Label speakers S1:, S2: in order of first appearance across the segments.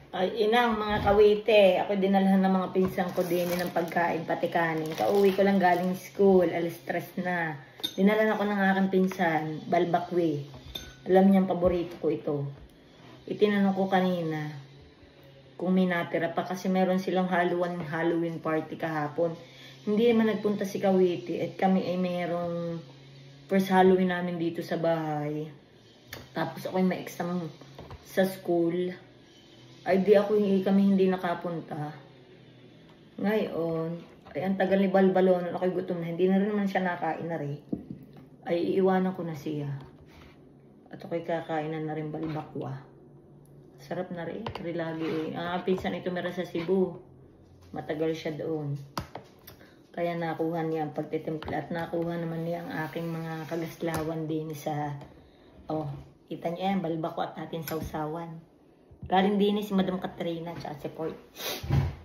S1: Ay, inang mga kawite. Ako dinalhan ng mga pinsan ko din ng pagkain, pati kanin. Kauwi ko lang galing school, alas 3 na. Dinalan ako ng aking pinsan, balbakwe. Alam niyang paborito ko ito. Itinanong ko kanina kung may natira pa kasi meron silang Halloween party kahapon. Hindi naman nagpunta si Kawite at kami ay merong first Halloween namin dito sa bahay. Tapos ako ay may exam sa school. Ay di kami hindi nakapunta. Ngayon, ay ang tagal ni Balbalon, ako'y gutom na. Hindi na rin naman siya nakain na rin. Ay iiwanan ko na siya. At ako'y kakainan na rin balbakwa. Sarap na rin. Lagi. Ang pinsan ito meron sa Cebu. Matagal siya doon. Kaya nakuha niya ang pagtitimpla. At nakuha naman niya ang aking mga kagaslawan din sa... Oh, kita niyo yan. Balbakwa at ating sausawan. Galing din si Madam Katrina at si Port.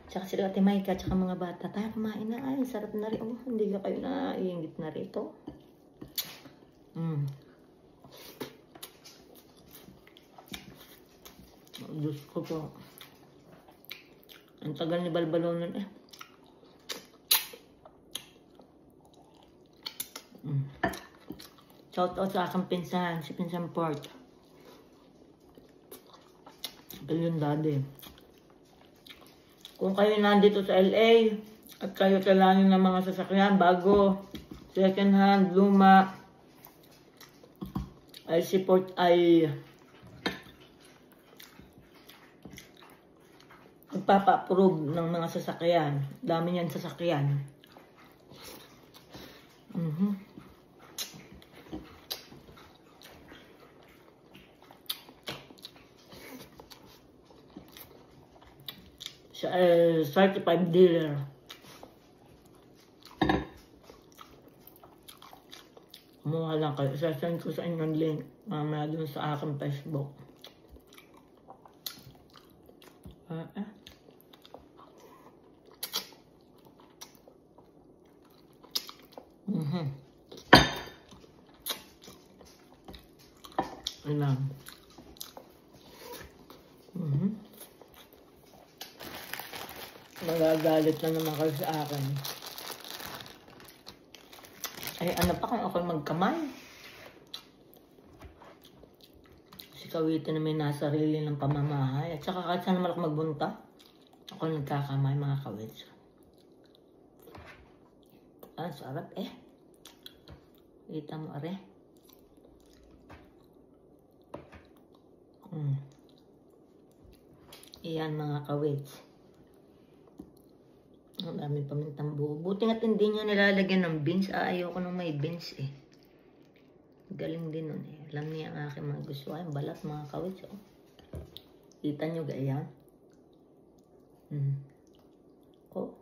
S1: Tsaka si Ate Maika at mga bata. Tayo kumain na. Ay, sarap na rin. Oh, hindi ka kayo naiingit na rito. Diyos ko po. Ang tagal ni Balbalonon eh. Shout out sa aking pinsan, si Pinsan Port. Ganyan daddy. Kung kayo nandito sa LA at kayo kailangan ng mga sasakyan bago, second hand, luma, ay si Port ay magpapa-approve ng mga sasakyan. Dami niyan sasakyan. Siya ay certified dealer. Kumuha lang kayo. Sasend ko sa inyong link mamaya dun sa aking Facebook. Ayan. Magagalit na naman kayo sa akin. Ay, ano pa kung ako magkamay? Si Kawite na may nasarili ng pamamahay. At saka kahit saan naman ako magbunta, ako nagkakamay mga kawits. Ah, sarap eh. Kita mo are. Iyan mga kawits. Ang daming pamintang buo. Buti nga't hindi niya nilalagyan ng beans. Ayoko nung may beans eh. Galing din nun eh. Alam niya ang aking mga gusto. Ay, balat mga kawits. Oh. Kita nyo gaya. Oh.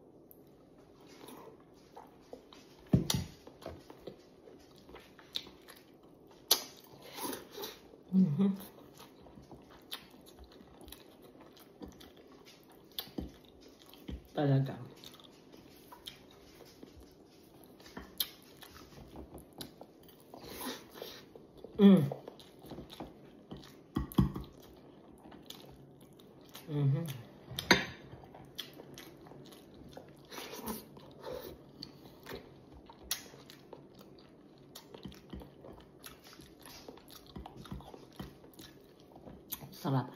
S1: Talaga. Sarap.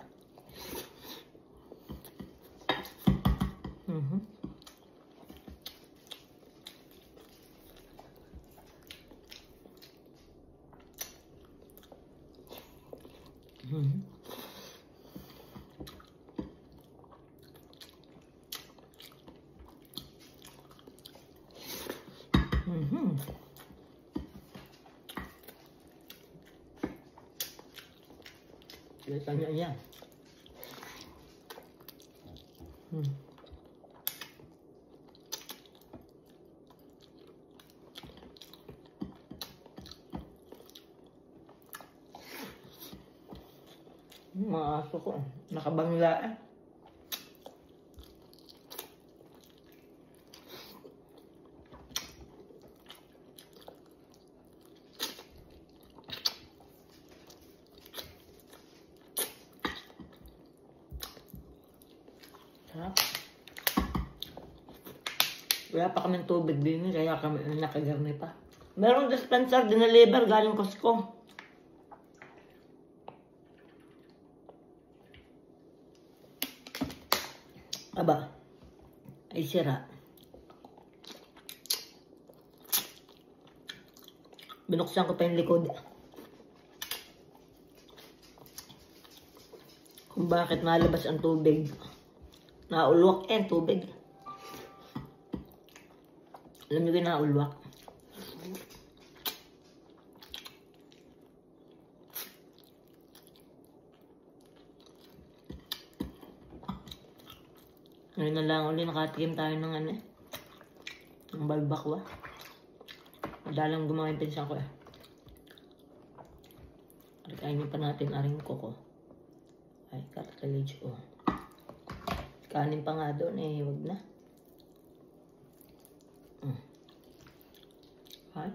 S1: Kita nyo yan. Mga aso ko, nakabangla eh. Sarap. Wala pa kami tubig din, kaya kami nakagarni pa. Merong dispenser, dineliver galing Costco. Aba, ay sira. Binuksan ko pa yung likod. Kung bakit malabas ang tubig. Naulwak ang tubig. Alam niyo yung naulwak. Ngayon na lang ulit nakatikim tayo ng ano ng balbakwa. Madalang gumawa yung pinsan ko eh. Kain pa natin aring koko. Ay, cartilage oh. Kanin pa nga doon eh, huwag na. Ay.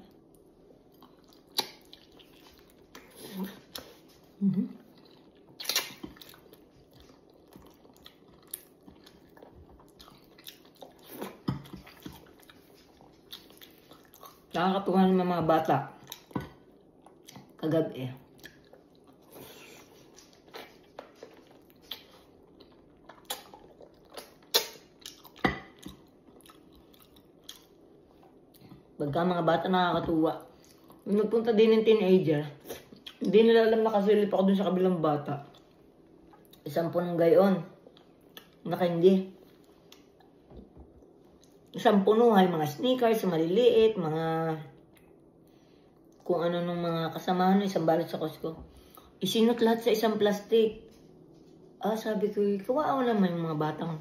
S1: Nakakatuwa ng mga bata. Kagabi eh. Pagka mga bata nakakatuwa. Nung nagpunta din ng teenager, hindi nila alam nakasilip ako dun sa kabilang bata. Isang punong gayon. Nakindi. Isang puno ay mga sneakers, maliliit, mga kung ano nung mga kasamahan, isang balot sa Costco. Isinot lahat sa isang plastic. Ah, sabi ko, kawawa naman yung mga batang.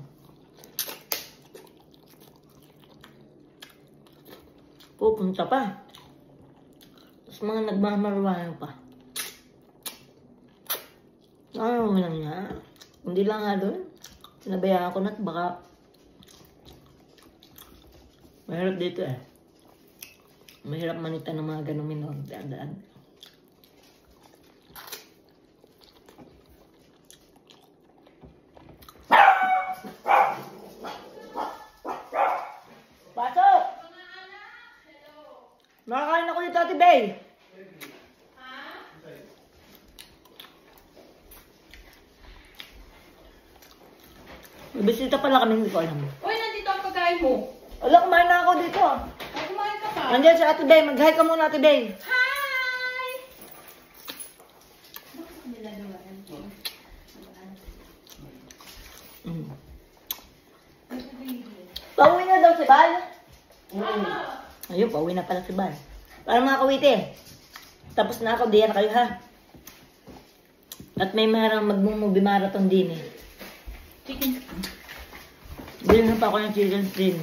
S1: Pupunta pa. Tapos mga nagmamaruahan pa. Ano lang niya. Hindi lang nga doon. Sinabayaan ko na at baka mahirap dito eh. Mahirap manita ng mga ganong minor. Daan-daan. Pasok! Makakain ako dito, Ate Bay. May bisita pala kami, hindi ko alam.
S2: Uy, nandito ang pagkain mo.
S1: Wala, kumain na ako dito.
S2: Ay, kumain ka pa.
S1: Nandiyan si Ate Bay. Mag-hi ka muna, Ate Bay.
S2: Hi!
S1: Pauwi na daw si Bal. Ayun, pauwi na pala si Bal. Para mga kawite. Tapos na ako, diyan kayo ha. At may marang magmumubi marathon din eh.
S2: Chicken.
S1: Bilhin pa ako ng chicken string.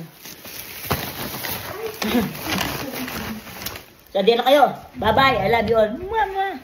S1: So, diyan na kayo. Bye-bye. I love you all. Mwah, mwah.